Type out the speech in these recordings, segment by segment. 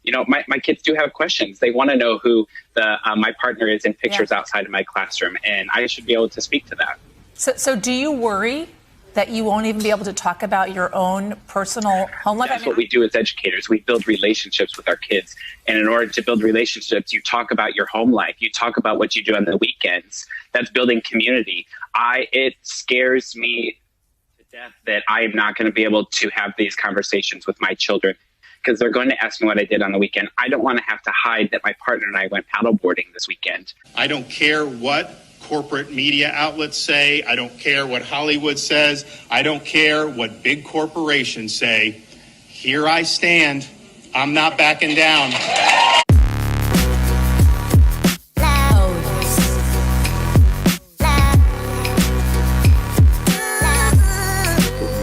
You know, my kids do have questions. They want to know who my partner is in pictures outside of my classroom, and I should be able to speak to that. So do you worry that you won't even be able to talk about your own personal home life? That's what we do as educators. We build relationships with our kids. And in order to build relationships, you talk about your home life. You talk about what you do on the weekends. That's building community. It scares me to death that I am not going to be able to have these conversations with my children because they're going to ask me what I did on the weekend. I don't want to have to hide that my partner and I went paddleboarding this weekend. I don't care what corporate media outlets say. I don't care what Hollywood says. I don't care what big corporations say. Here I stand. I'm not backing down.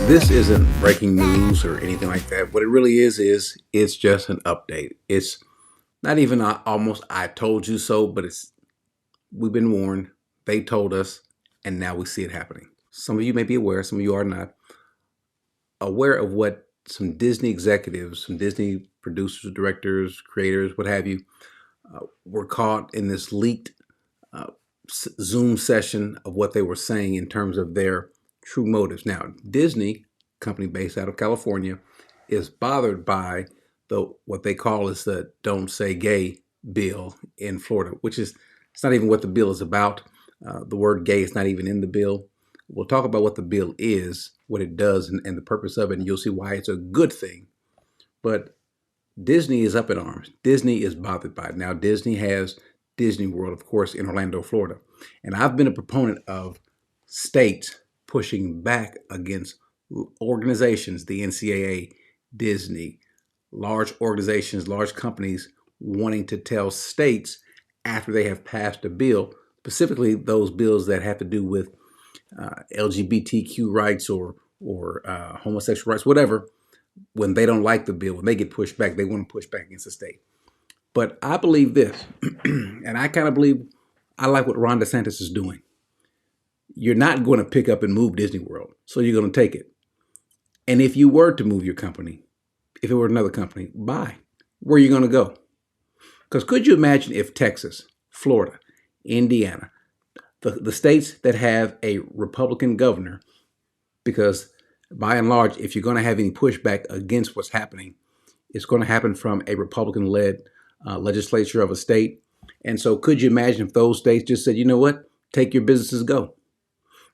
This isn't breaking news or anything like that. What it really is it's just an update. It's not even almost I told you so, but we've been warned. They told us, and now we see it happening. Some of you may be aware, some of you are not aware of what some Disney executives, some Disney producers, directors, creators, what have you, were caught in this leaked Zoom session of what they were saying in terms of their true motives. Now, Disney, company based out of California, is bothered by what they call is the Don't Say Gay bill in Florida, which is, it's not even what the bill is about. The word gay is not even in the bill. We'll talk about what the bill is, what it does, and the purpose of it, and you'll see why it's a good thing. But Disney is up in arms. Disney is bothered by it. Now, Disney has Disney World, of course, in Orlando, Florida. And I've been a proponent of states pushing back against organizations, the NCAA, Disney, large organizations, large companies wanting to tell states after they have passed a bill, specifically those bills that have to do with LGBTQ rights or homosexual rights, whatever, when they don't like the bill, when they get pushed back, they want to push back against the state. But I believe this, and I kind of believe I like what Ron DeSantis is doing. You're not going to pick up and move Disney World, so you're going to take it. And if you were to move your company, if it were another company, where are you going to go? Because could you imagine if Texas, Florida, Indiana, the states that have a Republican governor, because by and large, if you're going to have any pushback against what's happening, it's going to happen from a Republican-led legislature of a state. And so could you imagine if those states just said, you know what, take your businesses, go.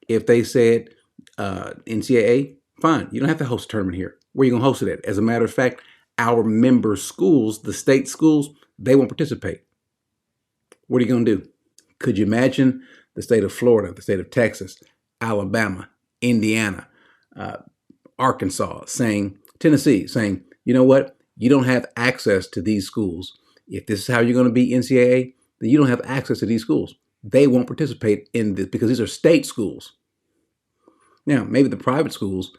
If they said NCAA, fine, you don't have to host a tournament here. Where are you going to host it at? As a matter of fact, our member schools, the state schools, they won't participate. What are you going to do? Could you imagine the state of Florida, the state of Texas, Alabama, Indiana, Arkansas, Tennessee, saying, you know what? You don't have access to these schools. If this is how you're going to be NCAA, then you don't have access to these schools. They won't participate in this because these are state schools. Now, maybe the private schools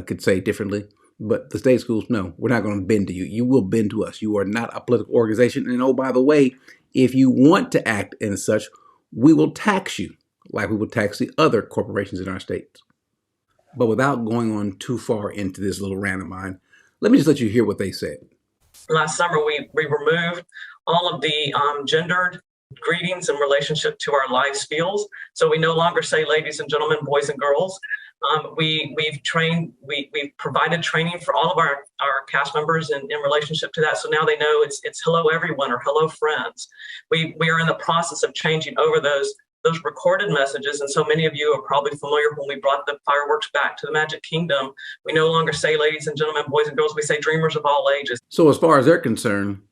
could say differently, but the state schools, no, we're not going to bend to you. You will bend to us. You are not a political organization. And oh, by the way, if you want to act in such, we will tax you like we will tax the other corporations in our states. But without going on too far into this little rant of mine, let me just let you hear what they said. Last summer, we removed all of the gendered greetings in relationship to our live spiels. So we no longer say ladies and gentlemen, boys and girls. We've provided training for all of our cast members in relationship to that. So now they know it's hello everyone or hello friends. We are in the process of changing over those recorded messages. And so many of you are probably familiar when we brought the fireworks back to the Magic Kingdom. We no longer say ladies and gentlemen, boys and girls. We say dreamers of all ages. So as far as they're concerned,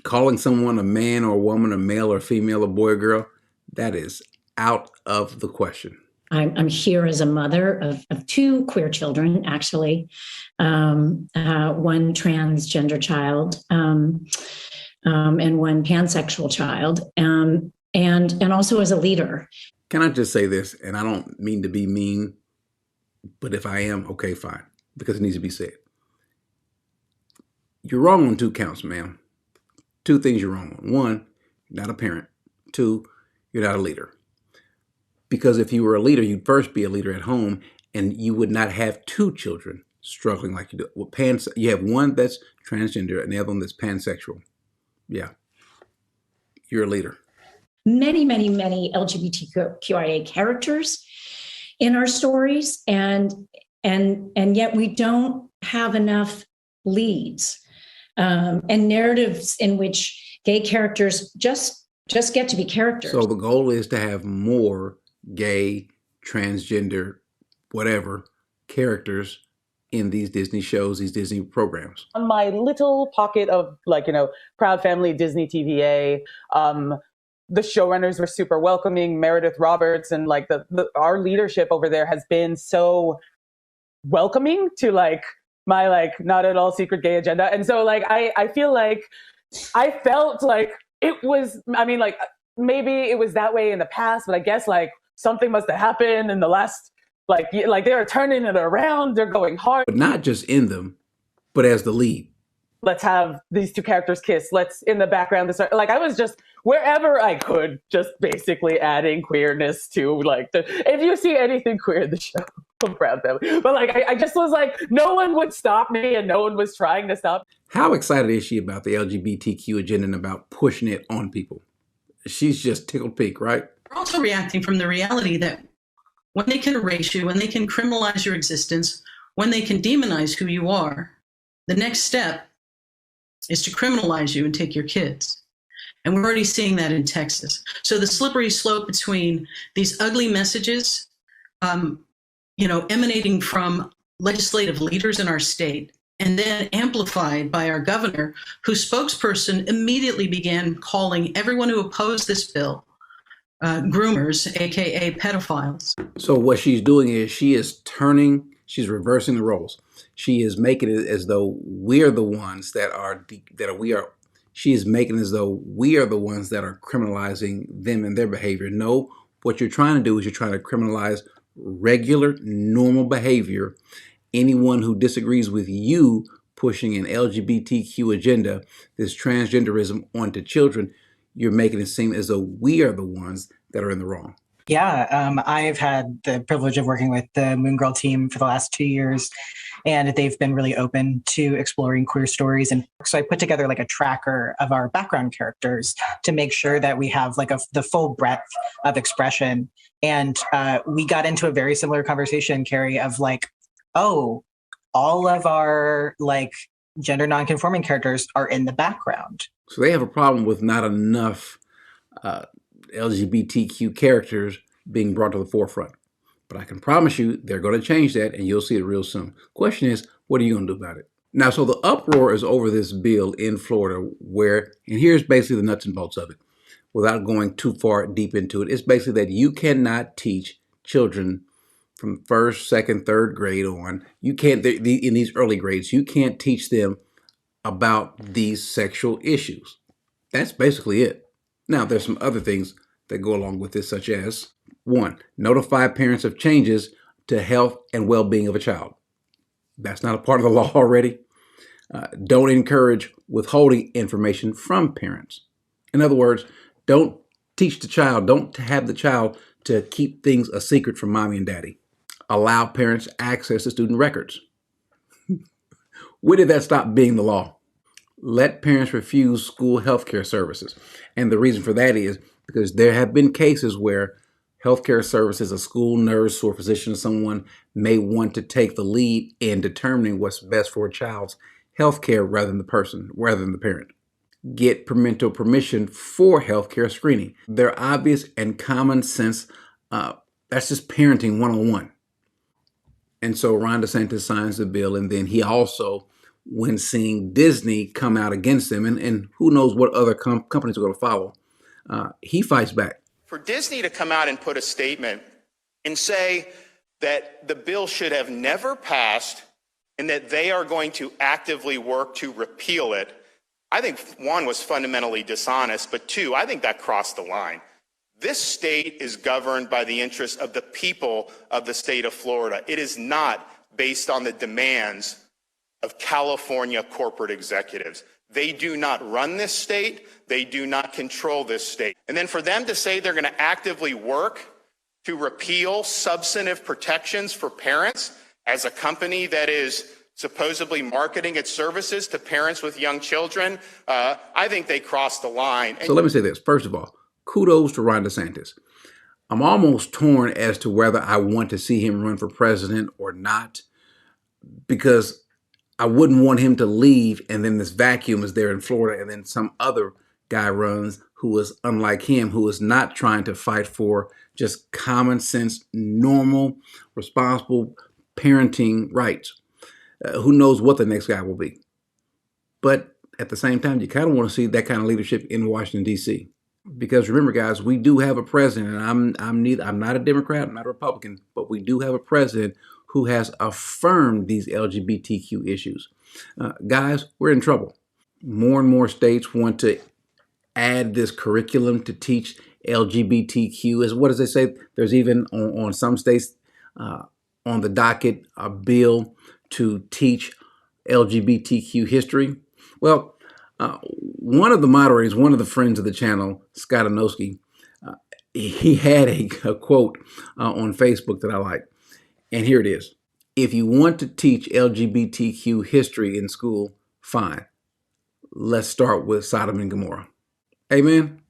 calling someone a man or a woman, a male or female, a boy or girl, that is out of the question. I'm here as a mother of two queer children, actually, one transgender child and one pansexual child, and also as a leader. Can I just say this, and I don't mean to be mean, but if I am, okay, fine, because it needs to be said. You're wrong on two counts, ma'am. Two things you're wrong on. One, you're not a parent. Two, you're not a leader. Because if you were a leader, you'd first be a leader at home, and you would not have two children. struggling like you do. Well, you have one that's transgender and the other one that's pansexual. Yeah, you're a leader. Many, many, many LGBTQIA characters in our stories, and yet we don't have enough leads and narratives in which gay characters just get to be characters. So the goal is to have more gay, transgender, whatever characters in these Disney shows, these Disney programs. On my little pocket of Proud Family Disney TVA, the showrunners were super welcoming. Meredith Roberts and our leadership over there has been so welcoming to my not at all secret gay agenda. And so I feel like I felt like it was, maybe it was that way in the past, but I guess something must have happened in the last, they're turning it around. They're going hard. But not just in them, but as the lead. Let's have these two characters kiss. Let's in the background. I was just wherever I could, just basically adding queerness to if you see anything queer in the show, I'm proud of them. But I just was no one would stop me and no one was trying to stop. How excited is she about the LGBTQ agenda and about pushing it on people? She's just tickled pink, right? We're also reacting from the reality that when they can erase you, when they can criminalize your existence, when they can demonize who you are, the next step is to criminalize you and take your kids. And we're already seeing that in Texas. So the slippery slope between these ugly messages, emanating from legislative leaders in our state, and then amplified by our governor, whose spokesperson immediately began calling everyone who opposed this bill groomers, AKA pedophiles. So what she's doing is she's reversing the roles. She is making it as though we're the ones she is making it as though we are the ones that are criminalizing them and their behavior. No, what you're trying to do is you're trying to criminalize regular, normal behavior. Anyone who disagrees with you pushing an LGBTQ agenda, this transgenderism onto children, you're making it seem as though we are the ones that are in the wrong. Yeah, I've had the privilege of working with the Moon Girl team for the last 2 years, and they've been really open to exploring queer stories. And so I put together a tracker of our background characters to make sure that we have the full breadth of expression. And we got into a very similar conversation, Carrie, of all of our gender nonconforming characters are in the background. So they have a problem with not enough LGBTQ characters being brought to the forefront. But I can promise you they're going to change that and you'll see it real soon. Question is, what are you going to do about it? Now, so the uproar is over this bill in Florida and here's basically the nuts and bolts of it. Without going too far deep into it, it's basically that you cannot teach children from first, second, third grade on. You can't, in these early grades, you can't teach them about these sexual issues. That's basically it. Now, there's some other things that go along with this, such as 1, notify parents of changes to health and well-being of a child. That's not a part of the law already. Don't encourage withholding information from parents. In other words, don't teach the child, don't have the child to keep things a secret from mommy and daddy. Allow parents access to student records. When did that stop being the law? Let parents refuse school healthcare services. And the reason for that is because there have been cases where healthcare services, a school nurse or physician or someone may want to take the lead in determining what's best for a child's healthcare rather than the parent. Get parental permission for healthcare screening. They're obvious and common sense. That's just parenting 101. And so Ron DeSantis signs the bill, and then he also, when seeing Disney come out against him, and who knows what other companies are going to follow, he fights back. For Disney to come out and put a statement and say that the bill should have never passed and that they are going to actively work to repeal it, I think 1 was fundamentally dishonest, but 2, I think that crossed the line. This state is governed by the interests of the people of the state of Florida. It is not based on the demands of California corporate executives. They do not run this state. They do not control this state. And then for them to say they're going to actively work to repeal substantive protections for parents as a company that is supposedly marketing its services to parents with young children, I think they crossed the line. So let me say this. First of all, kudos to Ron DeSantis. I'm almost torn as to whether I want to see him run for president or not, because I wouldn't want him to leave and then this vacuum is there in Florida and then some other guy runs who is unlike him, who is not trying to fight for just common sense, normal, responsible parenting rights. Who knows what the next guy will be. But at the same time, you kind of want to see that kind of leadership in Washington, D.C. Because remember, guys, we do have a president, and I'm not a Democrat, I'm not a Republican, but we do have a president who has affirmed these LGBTQ issues. Guys, we're in trouble. More and more states want to add this curriculum to teach LGBTQ. As what does they say? There's even on some states on the docket a bill to teach LGBTQ history. Well, one of the moderators, one of the friends of the channel, Scott Anoski, he had a quote on Facebook that I like. And here it is. If you want to teach LGBTQ history in school, fine. Let's start with Sodom and Gomorrah. Amen.